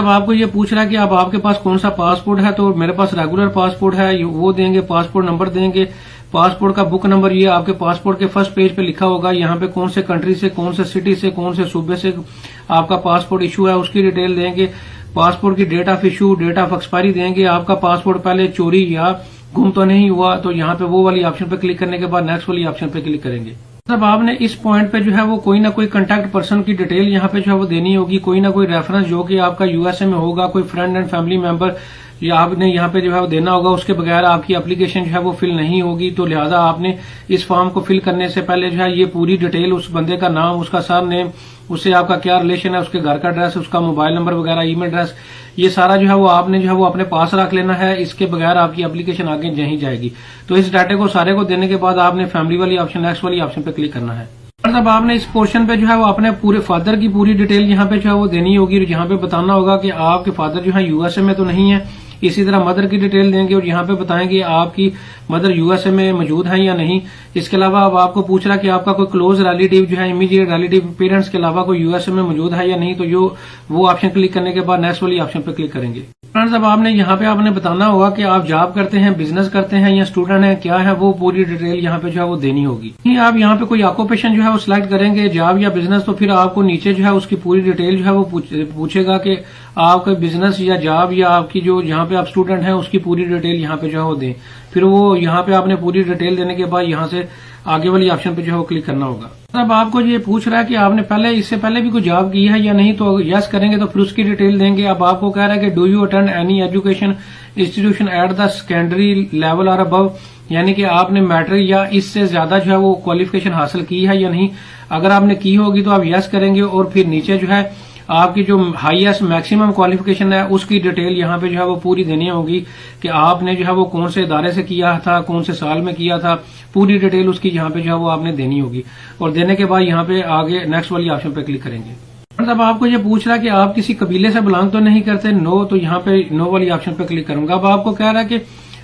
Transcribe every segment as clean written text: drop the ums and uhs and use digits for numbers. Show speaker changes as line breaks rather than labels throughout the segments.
अब आपको ये पूछ रहा है कि अब आपके पास कौन सा पासपोर्ट है, तो मेरे पास रेगुलर पासपोर्ट है, वो देंगे, पासपोर्ट नंबर देंगे, पासपोर्ट का बुक नंबर ये आपके पासपोर्ट के फर्स्ट पेज पे लिखा होगा, यहाँ पे कौन से कंट्री से, कौन से सिटी से, कौन से सूबे से आपका पासपोर्ट इशू है उसकी डिटेल देंगे, पासपोर्ट की date of issue, date of expiry देंगे, आपका पासपोर्ट पहले चोरी या गुम तो नहीं हुआ, तो यहाँ पे वो वाली ऑप्शन पे क्लिक करने के बाद नेक्स्ट वाली ऑप्शन पे क्लिक करेंगे। तब आपने इस पॉइंट पे जो है वो कोई ना कोई कांटेक्ट पर्सन की डिटेल यहाँ पे जो है वो देनी होगी, कोई ना कोई रेफरेंस जो कि आपका यूएसए में होगा, कोई फ्रेंड एंड फैमिली मेंबर, या आपने यहाँ पे जो है वो देना होगा। उसके बगैर आपकी एप्लीकेशन जो है वो फिल नहीं होगी, तो लिहाजा आपने इस फॉर्म को फिल करने से पहले जो है ये पूरी डिटेल, उस बंदे का नाम, उसका सरनेम, उससे आपका क्या रिलेशन है, उसके घर का एड्रेस, उसका मोबाइल नंबर वगैरह, ईमेल एड्रेस, ये सारा जो है वो आपने जो है वो अपने पास रख लेना है। इसके बगैर आपकी एप्लीकेशन आगे नहीं जाएगी। तो इस डाटे को सारे को देने के बाद आपने फैमिली वाली ऑप्शन, नेक्स्ट वाली ऑप्शन पे क्लिक करना है। मतलब आपने इस पोर्शन पे जो है वो अपने पूरे फादर की पूरी डिटेल यहाँ पे जो है वो देनी होगी, और यहाँ पे बताना होगा कि आपके फादर जो है यूएसए में तो नहीं है। इसी तरह मदर की डिटेल देंगे और यहाँ पे बताएंगे आपकी मदर यूएसए में मौजूद है या नहीं। इसके अलावा अब आपको पूछ रहा कि आपका कोई क्लोज रिलेटिव जो है, इमीडिएट रिलेटिव पेरेंट्स के अलावा कोई यूएसए में मौजूद है या नहीं, तो वो ऑप्शन क्लिक करने के बाद नेक्स्ट वाली ऑप्शन पे क्लिक करेंगे। फ्रेंड्स, अब आपने यहाँ पे आपने बताना होगा कि आप जॉब करते हैं, बिजनेस करते हैं या स्टूडेंट हैं, क्या है वो पूरी डिटेल यहाँ पे जो है वो देनी होगी। आप यहाँ पे कोई ऑक्यूपेशन जो है वो सिलेक्ट करेंगे, जॉब या बिजनेस, तो फिर आपको नीचे जो है उसकी पूरी डिटेल जो है वो पूछेगा कि आपका बिजनेस या जॉब या आपकी जो जहाँ पे आप स्टूडेंट हैं उसकी पूरी डिटेल यहाँ पे जो है वो दें। फिर वो यहाँ पे आपने पूरी डिटेल देने के बाद यहाँ से आगे वाली ऑप्शन पे जो है वो क्लिक करना होगा। अब आपको ये पूछ रहा है कि आपने इससे पहले भी कोई जॉब की है या नहीं, तो यस करेंगे तो फिर उसकी डिटेल देंगे। अब आपको कह रहा है कि do you attend any education institution at the secondary level और अबव, यानी कि आपने मैट्रिक या इससे ज्यादा जो है वो क्वालिफिकेशन हासिल की है या नहीं। अगर आपने की होगी तो आप यस करेंगे, और फिर नीचे जो है आपकी जो हाईएस्ट मैक्सिमम क्वालिफिकेशन है उसकी डिटेल यहाँ पे जो है वो पूरी देनी होगी, कि आपने जो है वो कौन से इदारे से किया था, कौन से साल में किया था, पूरी डिटेल उसकी यहाँ पे जो है वो आपने देनी होगी। और देने के बाद यहाँ पे आगे नेक्स्ट वाली ऑप्शन पे क्लिक करेंगे। मतलब आपको ये पूछ रहा है कि आप किसी कबीले से बिलोंग तो नहीं करते, नो, तो यहाँ पे नो वाली ऑप्शन पे क्लिक करूंगा। अब आपको कह रहा है कि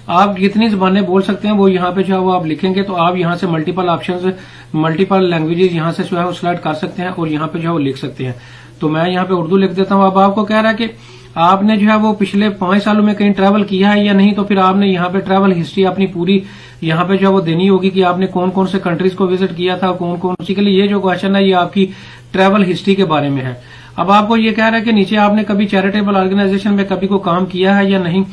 आप कितनी जबानें बोल सकते हैं, वो यहाँ पे जो है वो आप लिखेंगे, तो आप यहाँ से मल्टीपल ऑप्शन, मल्टीपल लैंग्वेजेस यहाँ से जो है वो सिलेक्ट कर सकते हैं और यहाँ पे जो है वो लिख सकते हैं। तो मैं यहाँ पे उर्दू लिख देता हूँ। अब आपको कह रहा है कि आपने जो है वो पिछले 5 सालों में कहीं ट्रैवल किया है या नहीं, तो फिर आपने यहाँ पे ट्रैवल हिस्ट्री अपनी पूरी यहाँ पे जो है वो देनी होगी, कि आपने कौन कौन से कंट्रीज को विजिट किया था, कौन कौन सी के लिए। ये जो क्वेश्चन है ये आपकी ट्रैवल हिस्ट्री के बारे में है। अब आपको ये कह रहा है कि नीचे आपने कभी चैरिटेबल ऑर्गेनाइजेशन में कभी कोई काम किया है या नहीं।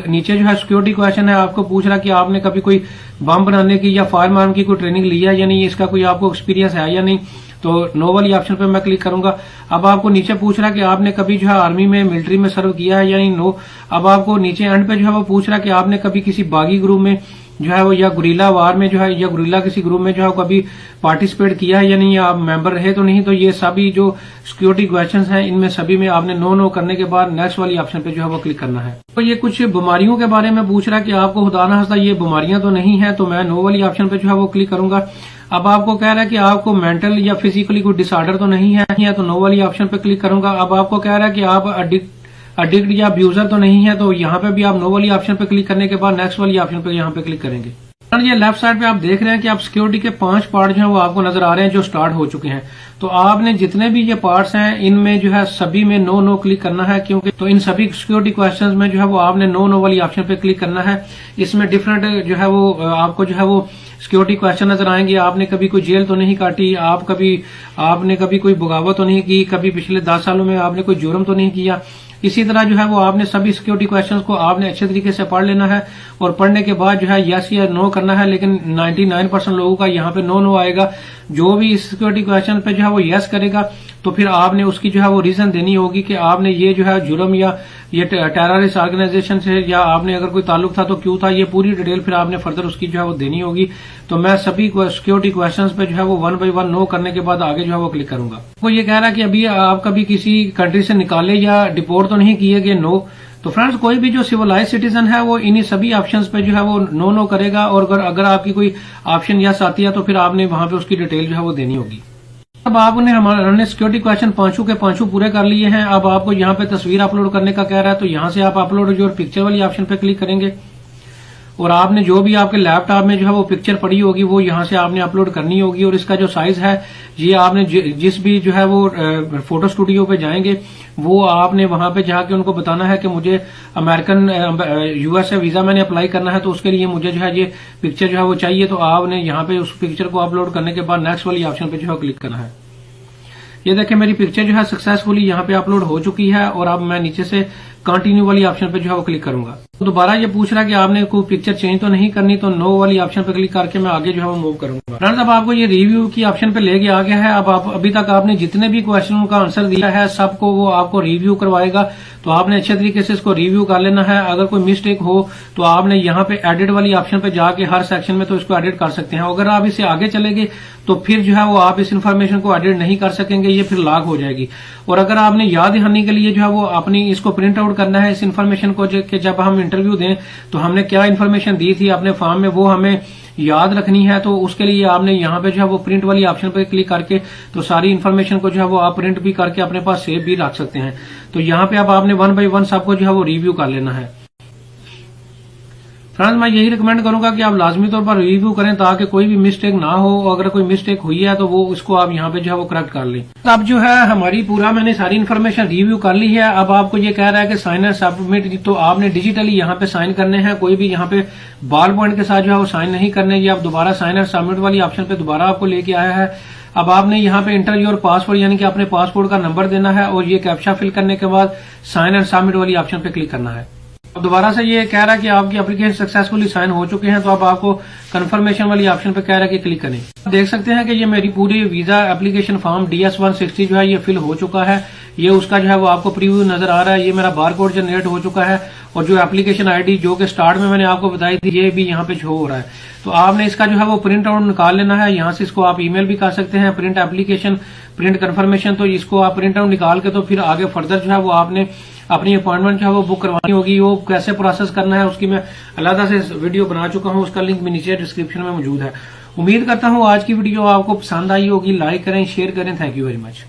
नीचे जो है सिक्योरिटी क्वेश्चन है, आपको पूछ रहा है कि आपने कभी कोई बम बनाने की या फायर आर्म की कोई ट्रेनिंग लिया है या नहीं, इसका कोई आपको एक्सपीरियंस है या नहीं, तो नो वाली ऑप्शन पे मैं क्लिक करूंगा। अब आपको नीचे पूछ रहा है कि आपने कभी जो है आर्मी में, मिलिट्री में सर्व किया है या नहीं, नो। अब आपको नीचे एंड पे जो है वो पूछ रहा है कि आपने कभी किसी बागी ग्रुप में जो है वो या गुरीला वार में जो है या गुरीला किसी ग्रुप में जो है कभी पार्टिसिपेट किया है या नहीं, या आप मेंबर रहे तो नहीं, तो ये सभी जो सिक्योरिटी क्वेश्चंस हैं इनमें सभी में आपने नो करने के बाद नेक्स्ट वाली ऑप्शन पे जो है वो क्लिक करना है। तो ये कुछ बीमारियों के बारे में पूछ रहा है कि आपको खुदा ना खास्ता ये बीमारियां तो नहीं है, तो मैं नो वाली ऑप्शन पे जो है वो क्लिक करूंगा। अब आपको कह रहा है कि आपको मेंटल या फिजिकली कोई डिसऑर्डर तो नहीं है, तो नो वाली ऑप्शन पे क्लिक करूंगा। अब आपको कह रहा है कि आप अडिक्ट या अब्यूजर तो नहीं है, तो यहाँ पे भी आप नो वाली ऑप्शन पे क्लिक करने के बाद नेक्स्ट वाली ऑप्शन पे यहाँ पे क्लिक करेंगे। ये लेफ्ट साइड पे आप देख रहे हैं कि आप सिक्योरिटी के 5 पार्ट जो है वो आपको नजर आ रहे हैं जो स्टार्ट हो चुके हैं। तो आपने जितने भी ये पार्ट्स हैं इनमें जो है सभी में नो क्लिक करना है, क्योंकि तो इन सभी सिक्योरिटी क्वेश्चंस में जो है वो आपने नो वाली ऑप्शन पे क्लिक करना है। इसमें डिफरेंट जो है वो आपको जो है वो सिक्योरिटी क्वेश्चन नजर आएंगे। आपने कभी कोई जेल तो नहीं काटी, आपने कभी कोई बगावत तो नहीं की, कभी पिछले 10 सालों में आपने कोई जुर्म तो नहीं किया। इसी तरह जो है वो आपने सभी सिक्योरिटी क्वेश्चंस को आपने अच्छे तरीके से पढ़ लेना है और पढ़ने के बाद जो है यस या नो करना है। लेकिन 99% लोगों का यहाँ पे नो आएगा। जो भी इस सिक्योरिटी क्वेश्चन पे जो है वो यस करेगा तो फिर आपने उसकी जो है वो रीजन देनी होगी कि आपने ये जो है जुर्म या ये टेररिस्ट ऑर्गेनाइजेशन से या आपने अगर कोई ताल्लुक था तो क्यों था, ये पूरी डिटेल फिर आपने फर्दर उसकी जो है वो देनी होगी। तो मैं सभी सिक्योरिटी क्वेश्चंस पे जो है वो 1 बाय 1 नो करने के बाद आगे जो है वो क्लिक करूंगा। वो ये कह रहा है कि अभी आप कभी किसी कंट्री से निकाले या डिपोर्ट तो नहीं किए गए, नो। तो फ्रेंड्स कोई भी जो सिविलाइज सिटीजन है वो इन्हीं सभी ऑप्शंस पे जो है वो नो करेगा, और अगर आपकी कोई ऑप्शन यस आती है तो फिर आपने वहां पे उसकी डिटेल जो है वो देनी होगी। अब आपने हमने सिक्योरिटी क्वेश्चन 5 के 5 पूरे कर लिए हैं। अब आपको यहाँ पे तस्वीर अपलोड करने का कह रहा है, तो यहाँ से आप अपलोड जो पिक्चर वाली ऑप्शन पे क्लिक करेंगे और आपने जो भी आपके लैपटॉप में जो है वो पिक्चर पड़ी होगी वो यहाँ से आपने अपलोड करनी होगी। और इसका जो साइज है ये आपने जिस भी जो है वो फोटो स्टूडियो पे जाएंगे वो आपने वहां पे जाके उनको बताना है कि मुझे अमेरिकन यूएसए वीजा मैंने अप्लाई करना है, तो उसके लिए मुझे जो है ये पिक्चर जो है वो चाहिए। तो आपने यहाँ पे उस पिक्चर को अपलोड करने के बाद नेक्स्ट वाली ऑप्शन पे जो है क्लिक करना है। ये देखिए मेरी पिक्चर जो है सक्सेसफुली यहाँ पे अपलोड हो चुकी है और अब मैं नीचे से कंटिन्यू वाली ऑप्शन पे जो है वो क्लिक करूंगा। तो दोबारा ये पूछ रहा है कि आपने कोई पिक्चर चेंज तो नहीं करनी, तो नो वाली ऑप्शन पे क्लिक करके मैं आगे जो है वो मूव करूंगा। फ्रेंड्स अब आपको ये रिव्यू की ऑप्शन पे लेके आ गया है। अब आप अभी तक आपने जितने भी क्वेश्चन का आंसर दिया है सबको वो आपको रिव्यू करवाएगा, तो आपने अच्छे तरीके से इसको रिव्यू कर लेना है। अगर कोई मिस्टेक हो तो आपने यहाँ पे एडिट वाली ऑप्शन पे जाके हर सेक्शन में तो इसको एडिट कर सकते हैं। अगर आप इसे आगे चलेंगे तो फिर जो है वो आप इस इन्फॉर्मेशन को एडिट नहीं कर सकेंगे, ये फिर लॉक हो जाएगी। और अगर आपने याद दहानी के लिए जो है वो अपनी इसको प्रिंट आउट करना है इस इन्फॉर्मेशन को, कि जब हम इंटरव्यू दें तो हमने क्या इन्फॉर्मेशन दी थी अपने फॉर्म में वो हमें याद रखनी है, तो उसके लिए आपने यहाँ पे जो है वो प्रिंट वाली ऑप्शन पे क्लिक करके तो सारी इन्फॉर्मेशन को जो है वो आप प्रिंट भी करके अपने पास सेव भी रख सकते हैं। तो यहाँ पे अब आपने 1 बाय 1 सबको जो है वो रिव्यू कर लेना है। फ्रेंड्स मैं यही रिकमेंड करूंगा कि आप लाजमी तौर पर रिव्यू करें ताकि कोई भी मिस्टेक ना हो। अगर कोई मिस्टेक हुई है तो वो उसको आप यहाँ पे जो है वो करेक्ट कर लें। अब जो है हमारी पूरा मैंने सारी इन्फॉर्मेशन रिव्यू कर ली है। अब आपको ये कह रहा है कि साइन एंड सबमिट, तो आपने डिजिटली यहाँ पे साइन करने हैं, कोई भी यहाँ पे बॉल पॉइंट के साथ जो है वो साइन नहीं करने। ये आप दोबारा साइन एंड सबमिट वाली ऑप्शन पे दोबारा आपको लेके आया है। अब आपने यहाँ पे इंटर योर पासवर्ड यानी कि अपने पासपोर्ट का नंबर देना है और ये कैप्चा फिल करने के बाद साइन एंड सबमिट वाली ऑप्शन पे क्लिक करना है। अब दोबारा से ये कह रहा है कि आपकी एप्लीकेशन सक्सेसफुली साइन हो चुके हैं, तो अब आपको कंफर्मेशन वाली ऑप्शन पे कह रहा है कि क्लिक करें। देख सकते हैं कि ये मेरी पूरी वीजा एप्लीकेशन फॉर्म DS-160 जो है ये फिल हो चुका है। ये उसका जो है वो आपको प्रीव्यू नजर आ रहा है। ये मेरा बारकोड जनरेट हो चुका है और जो एप्लीकेशन आईडी जो कि स्टार्ट में मैंने आपको बताई थी ये भी यहाँ पे शो हो रहा है। तो आपने इसका जो है वो प्रिंट आउट निकाल लेना है। यहाँ से इसको आप ईमेल भी कर सकते हैं, प्रिंट एप्लीकेशन, प्रिंट कंफर्मेशन। तो इसको आप प्रिंट आउट निकाल के तो फिर आगे फर्दर जो है वो आपने अपनी अपॉइंटमेंट जो है वो बुक करवानी होगी। वो कैसे प्रोसेस करना है उसकी मैं अलग से वीडियो बना चुका हूँ, उसका लिंक भी नीचे डिस्क्रिप्शन में मौजूद है। उम्मीद करता हूँ आज की वीडियो आपको पसंद आई होगी। लाइक करें, शेयर करें। Thank you very much.